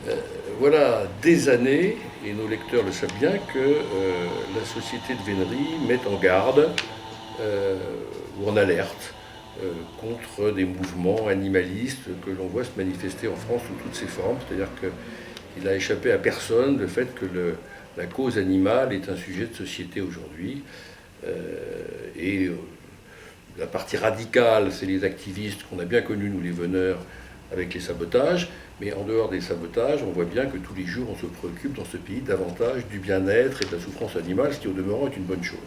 Euh, voilà des années, et nos lecteurs le savent bien, que la société de vénerie met en garde euh, ou en alerte contre des mouvements animalistes que l'on voit se manifester en France sous toutes ses formes. C'est-à-dire qu'il n'a échappé à personne le fait que la cause animale est un sujet de société aujourd'hui. Et la partie radicale, c'est les activistes qu'on a bien connus, nous les veneurs, avec les sabotages. Mais en dehors des sabotages, on voit bien que tous les jours, on se préoccupe dans ce pays davantage du bien-être et de la souffrance animale, ce qui au demeurant est une bonne chose.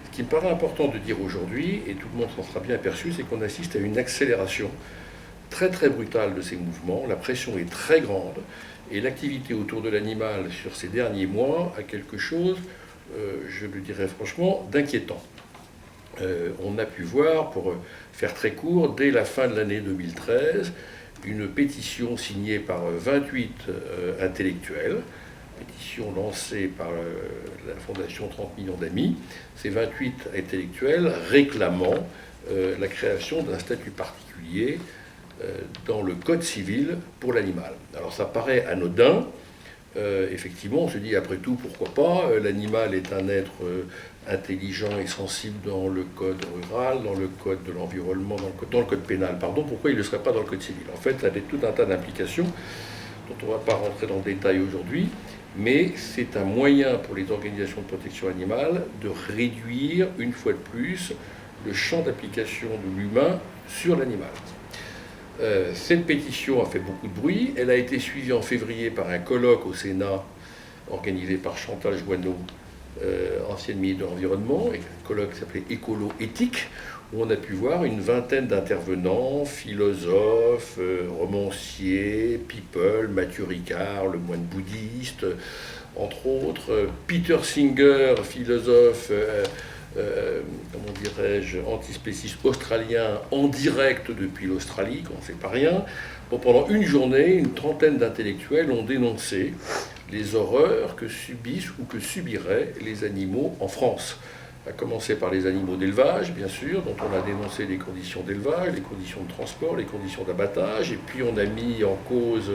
Ce qui me paraît important de dire aujourd'hui, et tout le monde s'en sera bien aperçu, c'est qu'on assiste à une accélération très très brutale de ces mouvements. La pression est très grande et l'activité autour de l'animal sur ces derniers mois a quelque chose, je le dirais franchement, d'inquiétant. On a pu voir, pour faire très court, dès la fin de l'année 2013, une pétition signée par 28 intellectuels, pétition lancée par la Fondation 30 millions d'amis, ces 28 intellectuels réclamant la création d'un statut particulier dans le Code civil pour l'animal. Alors ça paraît anodin, effectivement, on se dit après tout, pourquoi pas, l'animal est un être intelligent et sensible dans le code rural, dans le code de l'environnement, dans le code pénal, pardon, pourquoi il ne le serait pas dans le code civil? En fait, ça a tout un tas d'implications dont on ne va pas rentrer dans le détail aujourd'hui, mais c'est un moyen pour les organisations de protection animale de réduire, une fois de plus, le champ d'application de l'humain sur l'animal. Cette pétition a fait beaucoup de bruit. Elle a été suivie en février par un colloque au Sénat organisé par Chantal Joanneau, ancienne ministre de l'Environnement, et un colloque qui s'appelait Écolo Éthique, où on a pu voir une vingtaine d'intervenants, philosophes, romanciers, people, Mathieu Ricard, le moine bouddhiste, entre autres, Peter Singer, philosophe, comment dirais-je, antispéciste australien en direct depuis l'Australie, quand c'est pas rien. Bon, pendant une journée, une trentaine d'intellectuels ont dénoncé les horreurs que subissent ou que subiraient les animaux en France. À commencer par les animaux d'élevage, bien sûr, dont on a dénoncé les conditions d'élevage, les conditions de transport, les conditions d'abattage, et puis on a mis en cause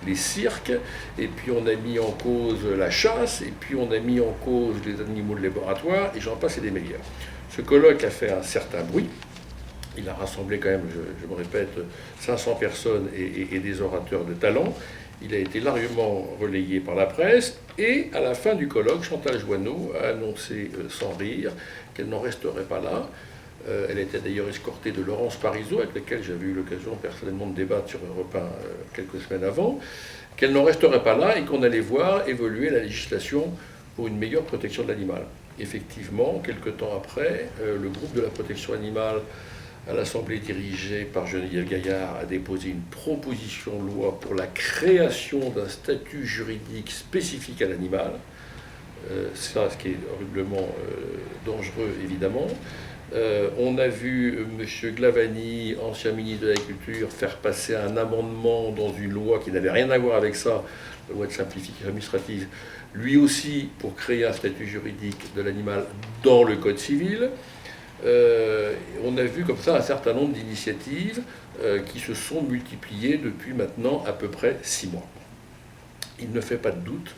les cirques, et puis on a mis en cause la chasse, et puis on a mis en cause les animaux de laboratoire, et j'en passe et des meilleurs. Ce colloque a fait un certain bruit. Il a rassemblé quand même, je me répète, 500 personnes et des orateurs de talent. Il a été largement relayé par la presse, et à la fin du colloque, Chantal Joanneau a annoncé sans rire qu'elle n'en resterait pas là. Elle était d'ailleurs escortée de Laurence Parisot, avec laquelle j'avais eu l'occasion personnellement de débattre sur Europe 1 quelques semaines avant, qu'elle n'en resterait pas là et qu'on allait voir évoluer la législation pour une meilleure protection de l'animal. Effectivement, quelques temps après, le groupe de la protection animale à l'Assemblée dirigée par Geneviève Gaillard a déposé une proposition de loi pour la création d'un statut juridique spécifique à l'animal. Ça, ce qui est horriblement dangereux, évidemment. On a vu M. Glavany, ancien ministre de l'Agriculture, faire passer un amendement dans une loi qui n'avait rien à voir avec ça, la loi de simplification administrative, lui aussi pour créer un statut juridique de l'animal dans le Code civil. On a vu comme ça un certain nombre d'initiatives qui se sont multipliées depuis maintenant à peu près 6 mois. Il ne fait pas de doute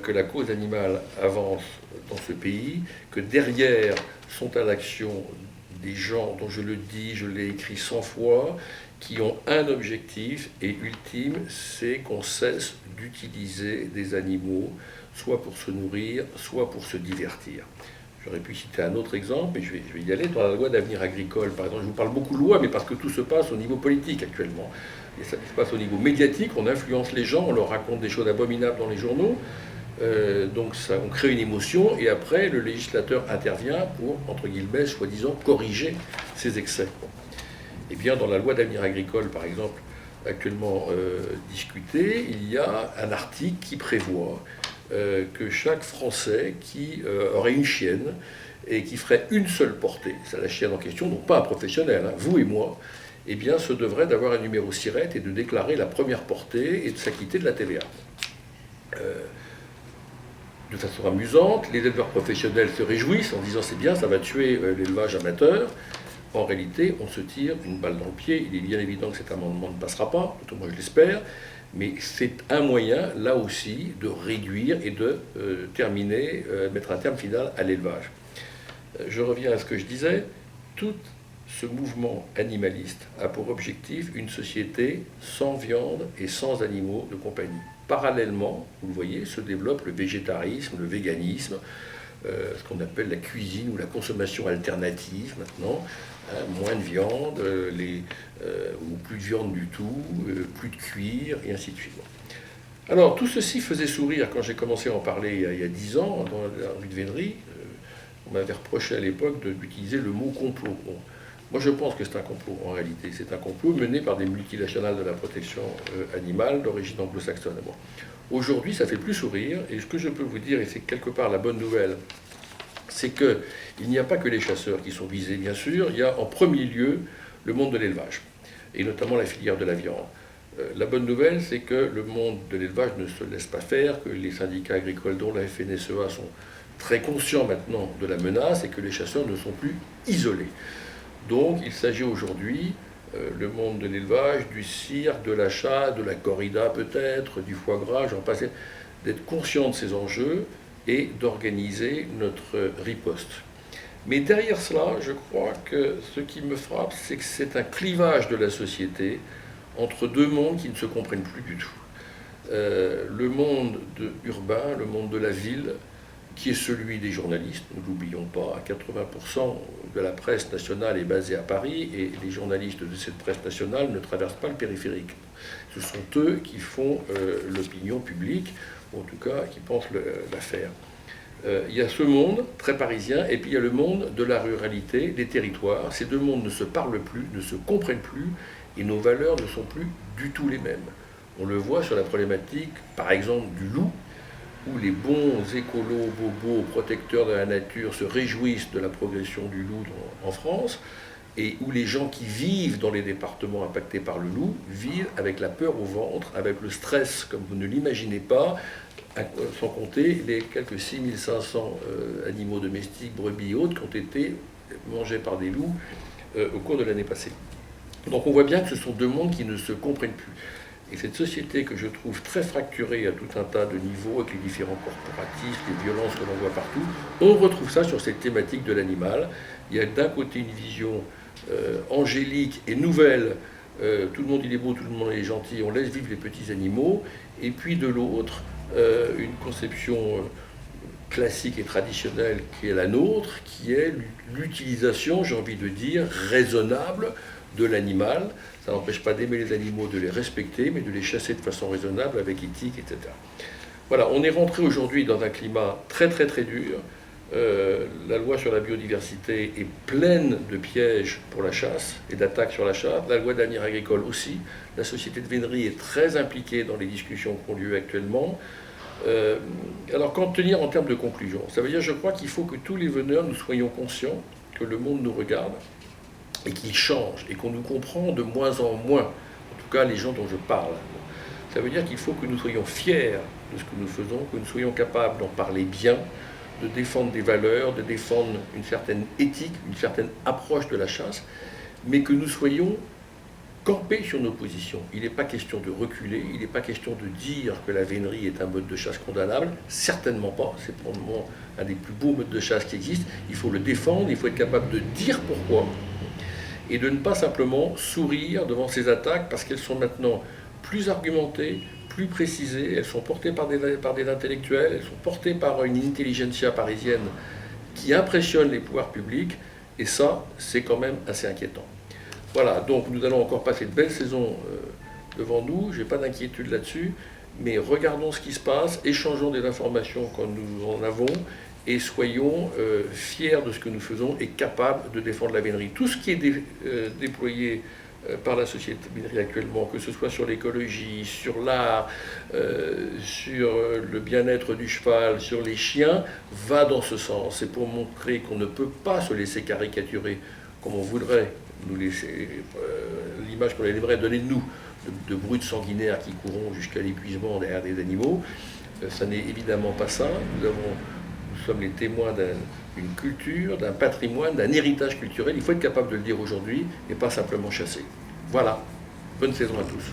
que la cause animale avance dans ce pays, que derrière sont à l'action des gens dont je le dis, je l'ai écrit 100 fois, qui ont un objectif et ultime, c'est qu'on cesse d'utiliser des animaux, soit pour se nourrir, soit pour se divertir. J'aurais pu citer un autre exemple, mais je vais y aller. Dans la loi d'avenir agricole, par exemple, je vous parle beaucoup de loi, mais parce que tout se passe au niveau politique actuellement. Et ça se passe au niveau médiatique, on influence les gens, on leur raconte des choses abominables dans les journaux. Donc ça, on crée une émotion, et après, le législateur intervient pour, entre guillemets, soi-disant, corriger ces excès. Eh bien, dans la loi d'avenir agricole, par exemple, actuellement discutée, il y a un article qui prévoit que chaque Français qui aurait une chienne et qui ferait une seule portée, c'est la chienne en question, donc pas un professionnel, hein, vous et moi, eh bien, se devrait d'avoir un numéro SIRET et de déclarer la première portée et de s'acquitter de la TVA. De façon amusante, les éleveurs professionnels se réjouissent en disant c'est bien, ça va tuer l'élevage amateur. En réalité, on se tire une balle dans le pied. Il est bien évident que cet amendement ne passera pas, tout au moins je l'espère, Mais c'est un moyen, là aussi, de réduire et de mettre un terme final à l'élevage. Je reviens à ce que je disais, tout ce mouvement animaliste a pour objectif une société sans viande et sans animaux de compagnie. Parallèlement, vous le voyez, se développe le végétarisme, le véganisme, ce qu'on appelle la cuisine ou la consommation alternative maintenant, hein, moins de viande, ou plus de viande du tout, plus de cuir, et ainsi de suite. Alors tout ceci faisait sourire quand j'ai commencé à en parler il y a 10 ans dans la rue de Vénerie. On m'avait reproché à l'époque d'utiliser le mot complot. Bon, moi je pense que c'est un complot en réalité. C'est un complot mené par des multinationales de la protection animale d'origine anglo-saxonne. Bon. Aujourd'hui ça fait plus sourire et ce que je peux vous dire, et c'est quelque part la bonne nouvelle, c'est qu'il n'y a pas que les chasseurs qui sont visés bien sûr, il y a en premier lieu le monde de l'élevage et notamment la filière de la viande. La bonne nouvelle, c'est que le monde de l'élevage ne se laisse pas faire, que les syndicats agricoles, dont la FNSEA, sont très conscients maintenant de la menace et que les chasseurs ne sont plus isolés. Donc il s'agit aujourd'hui, le monde de l'élevage, du cirque, de la chasse, de la corrida peut-être, du foie gras, j'en passe, d'être conscient de ces enjeux et d'organiser notre riposte. Mais derrière cela, je crois que ce qui me frappe, c'est que c'est un clivage de la société entre deux mondes qui ne se comprennent plus du tout. Le monde urbain, le monde de la ville, qui est celui des journalistes, ne l'oublions pas, 80% de la presse nationale est basée à Paris et les journalistes de cette presse nationale ne traversent pas le périphérique. Ce sont eux qui font l'opinion publique, ou en tout cas qui pensent l'affaire. Il y a ce monde très parisien et puis il y a le monde de la ruralité, des territoires. Ces deux mondes ne se parlent plus, ne se comprennent plus et nos valeurs ne sont plus du tout les mêmes. On le voit sur la problématique, par exemple, du loup, où les bons écolos, bobos, protecteurs de la nature se réjouissent de la progression du loup en France, et où les gens qui vivent dans les départements impactés par le loup vivent avec la peur au ventre, avec le stress comme vous ne l'imaginez pas, sans compter les quelques 6500 animaux domestiques, brebis et autres, qui ont été mangés par des loups au cours de l'année passée. Donc on voit bien que ce sont deux mondes qui ne se comprennent plus. Et cette société que je trouve très fracturée à tout un tas de niveaux, avec les différents corporatismes, les violences que l'on voit partout, on retrouve ça sur cette thématique de l'animal. Il y a d'un côté une vision angélique et nouvelle, tout le monde il est beau, tout le monde est gentil, on laisse vivre les petits animaux, et puis de l'autre, une conception classique et traditionnelle qui est la nôtre, qui est l'utilisation, j'ai envie de dire, raisonnable de l'animal. Ça n'empêche pas d'aimer les animaux, de les respecter, mais de les chasser de façon raisonnable, avec éthique, etc. Voilà, on est rentré aujourd'hui dans un climat très très très dur. La loi sur la biodiversité est pleine de pièges pour la chasse et d'attaques sur la chasse. La loi d'avenir agricole aussi. La société de Vénerie est très impliquée dans les discussions qui ont lieu actuellement. Alors qu'en tenir en termes de conclusion? Ça veut dire, je crois qu'il faut que tous les veneurs, nous soyons conscients que le monde nous regarde et qu'il change et qu'on nous comprend de moins en moins, en tout cas les gens dont je parle. Ça veut dire qu'il faut que nous soyons fiers de ce que nous faisons, que nous soyons capables d'en parler bien, de défendre des valeurs, de défendre une certaine éthique, une certaine approche de la chasse, mais que nous soyons campés sur nos positions. Il n'est pas question de reculer, il n'est pas question de dire que la vénerie est un mode de chasse condamnable, certainement pas, c'est pour le moment un des plus beaux modes de chasse qui existent. Il faut le défendre, il faut être capable de dire pourquoi, et de ne pas simplement sourire devant ces attaques, parce qu'elles sont maintenant plus argumentées, plus précisées, elles sont portées par des intellectuels, elles sont portées par une intelligentsia parisienne qui impressionne les pouvoirs publics, et ça, c'est quand même assez inquiétant. Voilà, donc nous allons encore passer de belles saisons devant nous, je n'ai pas d'inquiétude là-dessus, mais regardons ce qui se passe, échangeons des informations quand nous en avons, et soyons fiers de ce que nous faisons et capables de défendre la vénerie. Tout ce qui est déployé par la société vénerie actuellement, que ce soit sur l'écologie, sur l'art, sur le bien-être du cheval, sur les chiens, va dans ce sens. C'est pour montrer qu'on ne peut pas se laisser caricaturer comme on voudrait nous laisser, l'image qu'on aimerait donner de nous, de brutes sanguinaires qui courront jusqu'à l'épuisement derrière des animaux. Ça n'est évidemment pas ça. Nous sommes les témoins d'une culture, d'un patrimoine, d'un héritage culturel. Il faut être capable de le dire aujourd'hui et pas simplement chasser. Voilà. Bonne saison à tous.